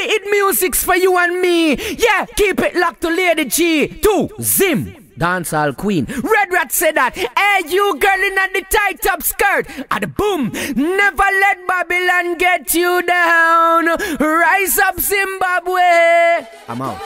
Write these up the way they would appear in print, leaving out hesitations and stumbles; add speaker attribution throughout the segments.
Speaker 1: the hit music's for you and me. Yeah, keep it locked to Lady G. To Zim, dancehall queen. Red Rat said that. Hey, you girl in the tight top skirt. At the boom. Never let Babylon get you down. Rise up, Zimbabwe. I'm out.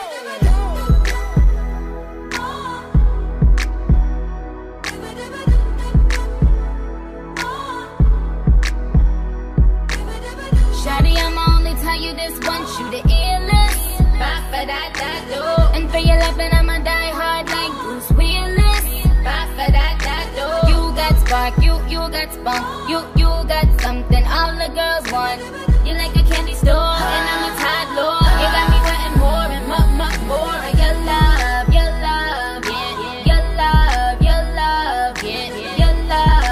Speaker 2: Shawty, I'ma only tell you this once, you the illest. Bye for that do. And for your loving, I'ma die hard like Bruce Willis. Bye for that do. You got spark, you got spunk, you got something all the girls want. You like a candy store, and I'm a toddler. You got me wanting more and more. Your love, yeah. Your love, yeah. Your love, yeah. Your love,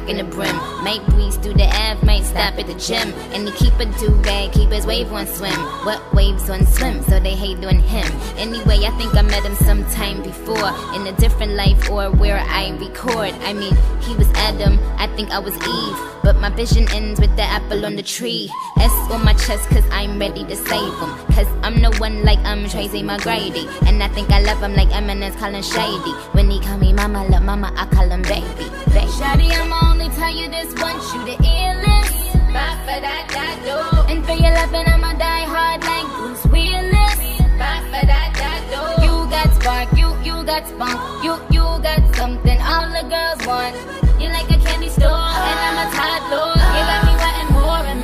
Speaker 2: in the brim, might breeze through the Ave, might stop at the gym. And he keep a do-rag, keep his wave on swim. What waves on swim, so they hate on him. Anyway, I think I met him sometime before, in a different life or where I record. I mean, he was Adam, I think I was Eve, but my vision ends with the apple on the tree. S on my chest cause I'm ready to save him, cause I'm the one like I'm Tracy McGrady. And I think I love him like Eminem's Colin Shady. When he call me mama, love mama, I call him baby. Shawty, I'ma only tell you this once, you the illest. Bye for that do. And for your loving, I'ma die hard like Bruce Willis. Bye for that do. You got spark, you got spunk, you got something all the girls want. You like a candy store, and I'm a toddler. You got me wanting more and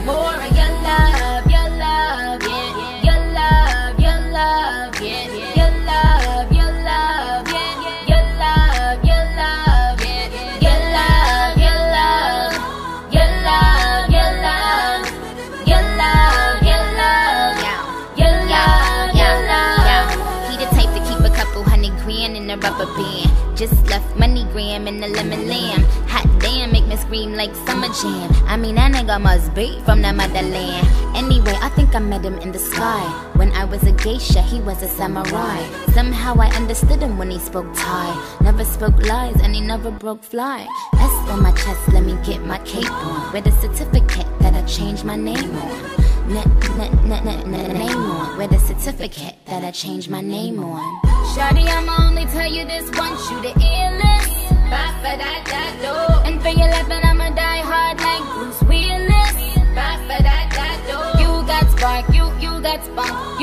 Speaker 2: more. Your love, yeah. Your love, yeah. Your love, yeah. Your love, in a rubber band. Just left money gram in the lemon lamb. Hot damn, make me scream like summer jam. I mean, that nigga must be from the motherland. Anyway, I think I met him in the sky. When I was a geisha, he was a samurai. Somehow I understood him when he spoke Thai. Never spoke lies and he never broke fly. S on my chest, let me get my cape on, with a certificate that I changed my name on. Name on, with a certificate that I changed my name on. Shawty, I'ma only tell you this once, you the illest. Bye for that do. And for your loving, I'ma die hard like Bruce Willis. Bye for that do. You got spark, you got spunk,